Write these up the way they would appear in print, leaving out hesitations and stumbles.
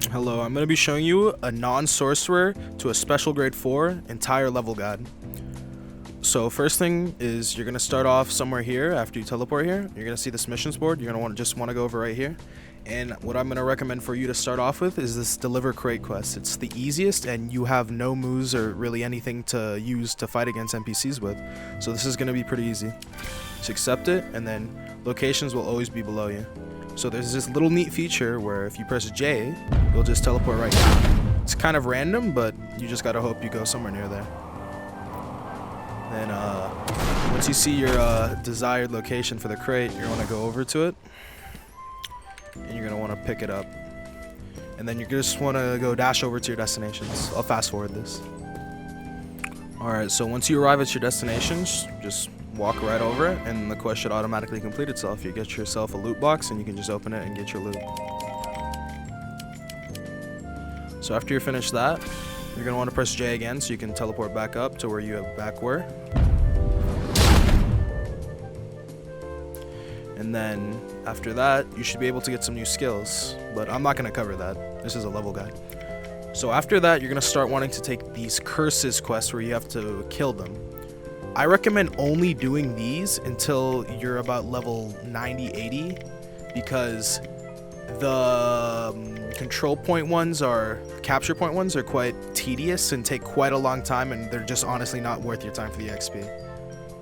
Hello, I'm going to be showing you a non-sorcerer to a special grade 4 entire level guide. So first thing is you're going to start off somewhere here after you teleport here. You're going to see this missions board. You're going to just want to go over right here. And what I'm going to recommend for you to start off with is this deliver crate quest. It's the easiest and you have no moves or really anything to use to fight against NPCs with. So this is going to be pretty easy. Just accept it, and then locations will always be below you. So there's this little neat feature where if you press J, you'll just teleport right down. It's kind of random, but you just gotta hope you go somewhere near there. Then once you see your desired location for the crate, you're gonna go over to it, and you're gonna want to pick it up. And then you just want to go dash over to your destinations. I'll fast forward this. Alright, so once you arrive at your destinations, just walk right over it, and the quest should automatically complete itself. You get yourself a loot box, and you can just open it and get your loot. So after you finish that, you're going to want to press J again so you can teleport back up to where you back were. And then after that, you should be able to get some new skills, but I'm not going to cover that. This is a level guide. So after that, you're going to start wanting to take these curses quests where you have to kill them. I recommend only doing these until you're about level 90-80, because the control point ones capture point ones are quite tedious and take quite a long time, and they're just honestly not worth your time for the XP.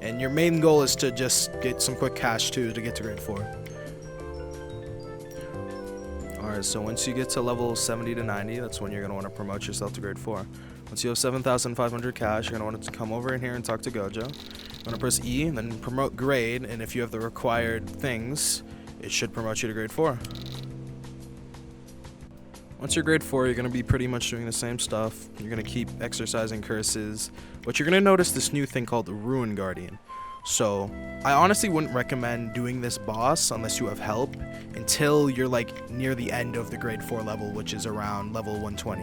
And your main goal is to just get some quick cash too to get to grade 4. Alright, so once you get to level 70 to 90, that's when you're going to want to promote yourself to grade 4. Once you have 7,500 cash, you're going to want to come over in here and talk to Gojo. You're going to press E and then promote grade, and if you have the required things, it should promote you to grade 4. Once you're grade 4, you're going to be pretty much doing the same stuff. You're going to keep exercising curses, but you're going to notice this new thing called the Ruin Guardian. So I honestly wouldn't recommend doing this boss unless you have help until you're like near the end of the grade 4 level, which is around level 120.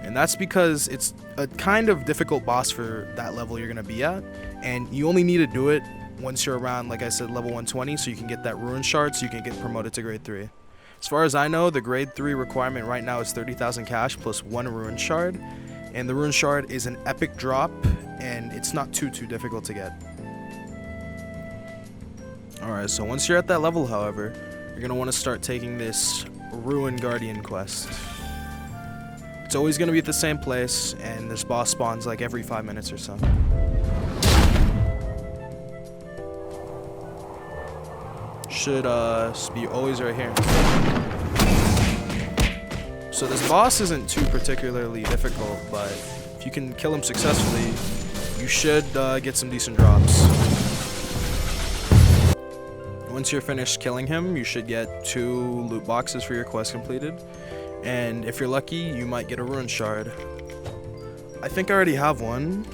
And that's because it's a kind of difficult boss for that level you're going to be at, and you only need to do it once you're around, like I said, level 120, so you can get that Ruin Shard so you can get promoted to grade 3. As far as I know, the grade 3 requirement right now is 30,000 cash plus 1 Ruin Shard, and the Ruin Shard is an epic drop, and it's not too difficult to get. Alright, so once you're at that level, however, you're going to want to start taking this Ruin Guardian quest. It's always going to be at the same place, and this boss spawns like every 5 minutes or so. Should be always right here. So this boss isn't too particularly difficult, but if you can kill him successfully, you should get some decent drops. Once you're finished killing him, you should get 2 loot boxes for your quest completed. And if you're lucky, you might get a Ruin Shard. I think I already have one.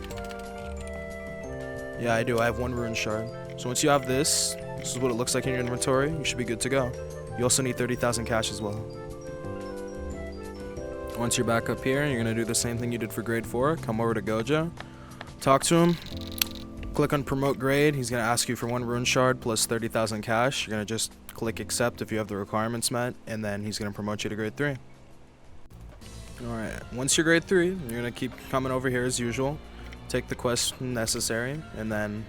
Yeah, I do. I have 1 Ruin Shard. So once you have this is what it looks like in your inventory. You should be good to go. You also need 30,000 cash as well. Once you're back up here, you're going to do the same thing you did for grade 4. Come over to Gojo. Talk to him. Click on promote grade. He's going to ask you for 1 Ruin Shard plus 30,000 cash. You're going to just click accept if you have the requirements met, and then he's going to promote you to grade 3. Alright, once you're grade 3, you're going to keep coming over here as usual. Take the quest necessary, and then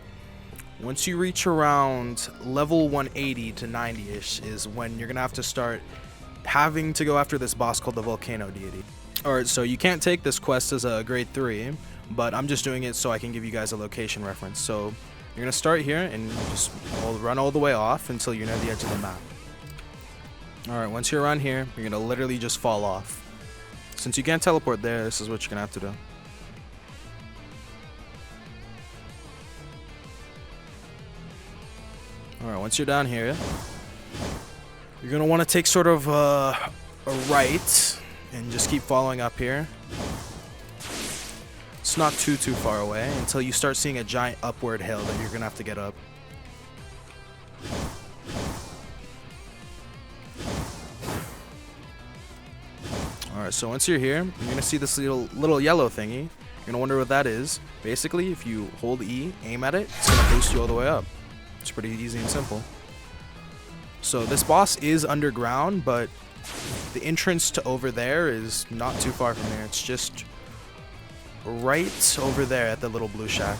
once you reach around level 180 to 90-ish is when you're going to have to start having to go after this boss called the Volcano Deity. Alright, so you can't take this quest as a grade 3, but I'm just doing it so I can give you guys a location reference. So you're going to start here and just run all the way off until you're near the edge of the map. Alright, once you're around here, you're going to literally just fall off. Since you can't teleport there, this is what you're going to have to do. Alright, once you're down here, you're going to want to take sort of a right and just keep following up here. It's not too far away until you start seeing a giant upward hill that you're going to have to get up. Alright, so once you're here, you're going to see this little yellow thingy. You're going to wonder what that is. Basically, if you hold E, aim at it, it's going to boost you all the way up. It's pretty easy and simple. So this boss is underground, but The entrance to over there is not too far from here. It's just right over there at the little blue shack.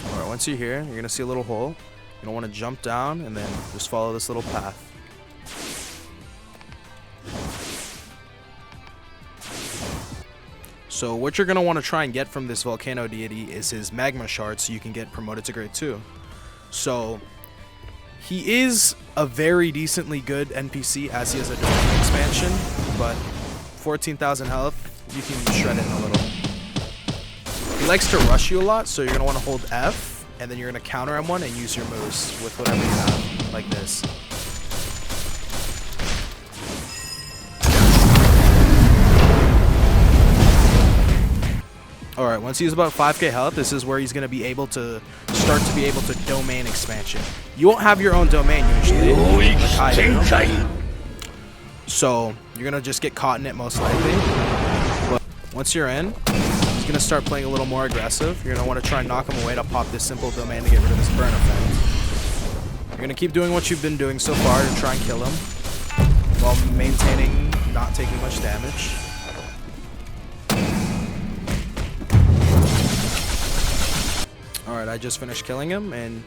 Alright, once you're here, you're gonna see a little hole. You're gonna want to jump down and then just follow this little path. So what you're going to want to try and get from this volcano deity is his magma shard so you can get promoted to grade 2. So he is a very decently good NPC as he has a domain expansion, but 14,000 health, you can shred it in a little. He likes to rush you a lot, so you're going to want to hold F, and then you're going to counter M1 and use your moves with whatever you have, like this. Alright, once he's about 5k health, this is where he's going to be able to start to be able to domain expansion. You won't have your own domain usually, like I do. So, you're going to just get caught in it most likely. But once you're in, he's going to start playing a little more aggressive. You're going to want to try and knock him away to pop this simple domain to get rid of this burn effect. You're going to keep doing what you've been doing so far to try and kill him, while maintaining not taking much damage. Alright, I just finished killing him, and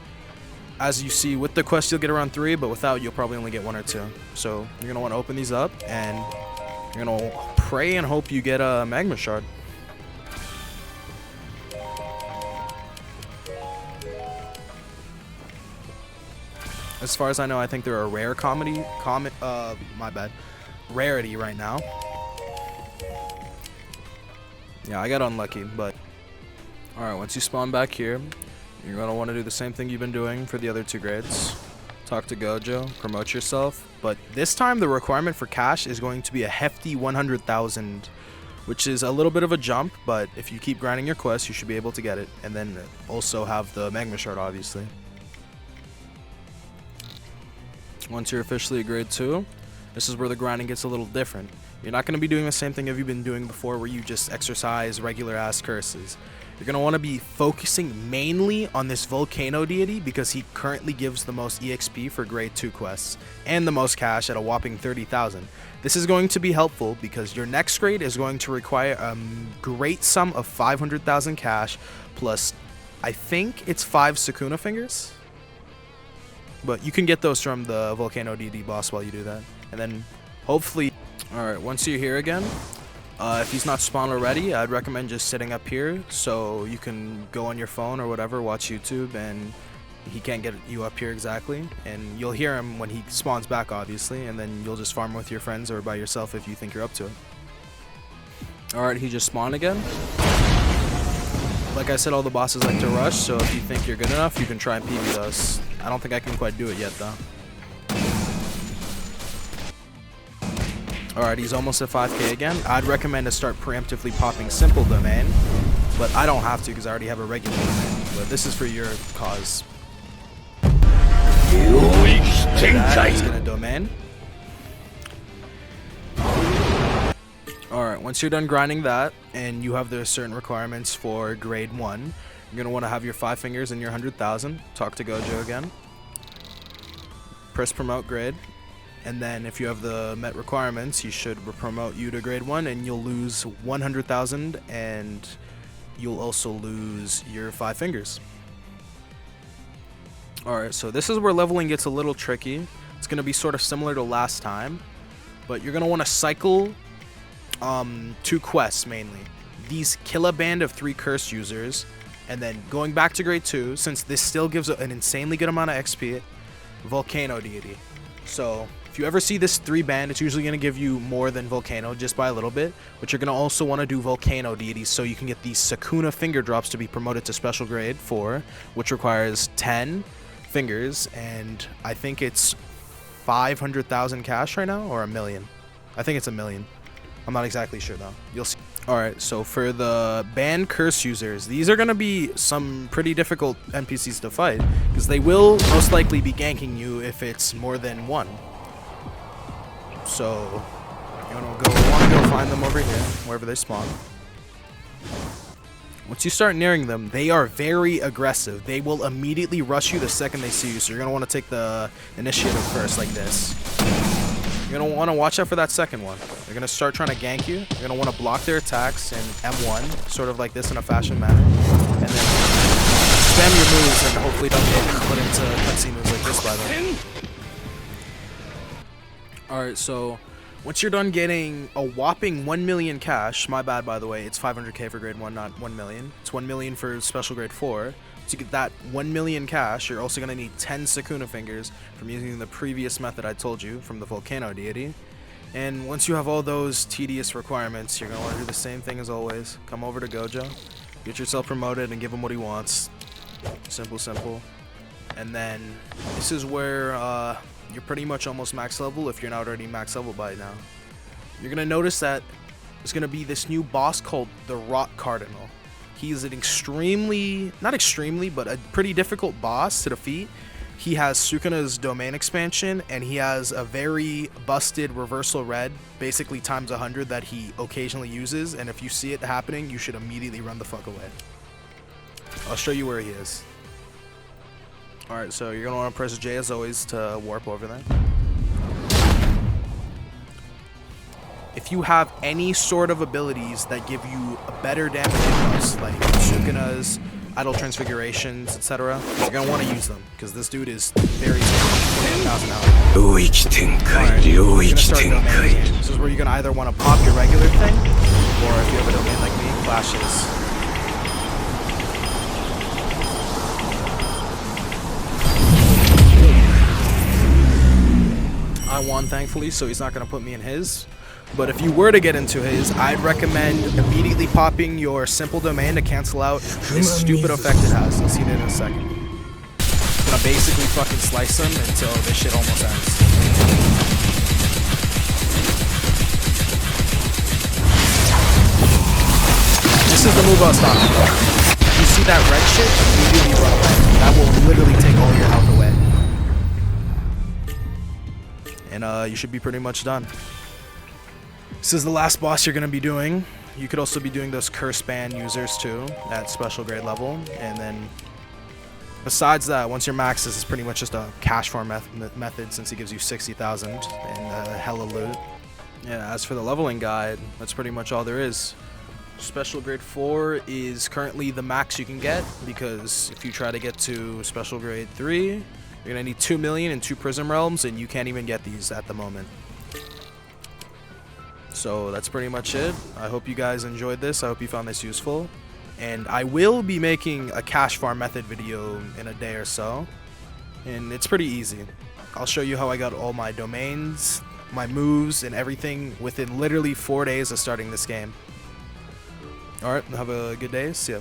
as you see, with the quest you'll get around 3, but without you'll probably only get 1 or 2. So you're going to want to open these up, and you're going to pray and hope you get a magma shard. As far as I know, I think they're a rare rarity right now. Yeah, I got unlucky, but alright, once you spawn back here, you're going to want to do the same thing you've been doing for the other 2 grades. Talk to Gojo, promote yourself, but this time the requirement for cash is going to be a hefty 100,000, which is a little bit of a jump, but if you keep grinding your quest, you should be able to get it, and then also have the magma shard, obviously. Once you're officially at grade 2, this is where the grinding gets a little different. You're not going to be doing the same thing you've been doing before where you just exercise regular ass curses. You're going to want to be focusing mainly on this volcano deity because he currently gives the most EXP for grade 2 quests and the most cash at a whopping 30,000. This is going to be helpful because your next grade is going to require a great sum of 500,000 cash plus I think it's 5 Sukuna fingers. But you can get those from the volcano deity boss while you do that. And then hopefully, alright, once you're here again, if he's not spawned already, I'd recommend just sitting up here so you can go on your phone or whatever, watch YouTube, and he can't get you up here exactly. And you'll hear him when he spawns back, obviously, and then you'll just farm with your friends or by yourself if you think you're up to it. Alright, he just spawned again. Like I said, all the bosses like to rush, so if you think you're good enough, you can try and PB us. I don't think I can quite do it yet, though. Alright, he's almost at 5k again. I'd recommend to start preemptively popping simple domain, but I don't have to because I already have a regular domain. But this is for your cause. He's gonna domain. Alright, once you're done grinding that, and you have the certain requirements for grade 1, you're gonna want to have your 5 fingers and your 100,000. Talk to Gojo again. Press promote grade. And then if you have the met requirements, he should promote you to grade 1 and you'll lose 100,000 and you'll also lose your 5 fingers. Alright, so this is where leveling gets a little tricky. It's going to be sort of similar to last time, but you're going to want to cycle 2 quests mainly. These kill a band of 3 curse users, and then going back to grade 2, since this still gives an insanely good amount of XP, volcano deity. So if you ever see this 3 band, it's usually going to give you more than volcano just by a little bit, but you're going to also want to do volcano deities so you can get these Sukuna finger drops to be promoted to special grade 4, which requires 10 fingers, and I think it's 500,000 cash right now, or a million. I think it's a million. I'm not exactly sure though. You'll see. Alright, so for the banned curse users, these are going to be some pretty difficult NPCs to fight, because they will most likely be ganking you if it's more than 1. So, you want to go find them over here, wherever they spawn. Once you start nearing them, they are very aggressive. They will immediately rush you the second they see you, so you're going to want to take the initiative first, like this. You're going to want to watch out for that second one. They're going to start trying to gank you. You're going to want to block their attacks in M1, sort of like this in a fashion manner. And then spam your moves and hopefully don't get put into cutscene moves like this by them. Alright, so once you're done getting a whopping 1 million cash, my bad by the way, it's 500k for grade 1, not 1 million. It's 1 million for special grade 4. To get that 1 million cash, you're also going to need 10 Sakuna fingers from using the previous method I told you from the Volcano deity. And once you have all those tedious requirements, you're going to want to do the same thing as always. Come over to Gojo, get yourself promoted, and give him what he wants. Simple, simple. And then this is where you're pretty much almost max level if you're not already max level by now. You're going to notice that there's going to be this new boss called the Rock Cardinal. He's an not extremely, but a pretty difficult boss to defeat. He has Sukuna's domain expansion, and he has a very busted reversal red, basically times 100, that he occasionally uses, and if you see it happening, you should immediately run the fuck away. I'll show you where he is. Alright, so you're going to want to press J as always to warp over there. If you have any sort of abilities that give you a better damage bonus, like Sukuna's, Idle Transfigurations, etc., you're going to want to use them, because this dude is very tanky, 20,000 out. Alright, you're going to start domain. This is where you're going to either want to pop your regular thing, or if you have a domain like me, flashes. I won, thankfully, so he's not going to put me in his. But if you were to get into his, I'd recommend immediately popping your simple domain to cancel out this stupid effect it has. You'll see it in a second. I'm going to basically fucking slice them until this shit almost ends. This is the move I was talking about. If you see that red shit, immediately run away. That will literally take all your health away. And you should be pretty much done. This is the last boss you're going to be doing. You could also be doing those curse ban users too at special grade level. And then besides that, once you're max, this is pretty much just a cash farm method since he gives you 60,000 and hella loot. Yeah, as for the leveling guide, that's pretty much all there is. Special grade 4 is currently the max you can get, because if you try to get to special grade 3, you're going to need 2 million and 2 Prism Realms, and you can't even get these at the moment. So that's pretty much it. I hope you guys enjoyed this. I hope you found this useful. And I will be making a cash farm method video in a day or so. And it's pretty easy. I'll show you how I got all my domains, my moves, and everything within literally 4 days of starting this game. Alright, have a good day. See ya.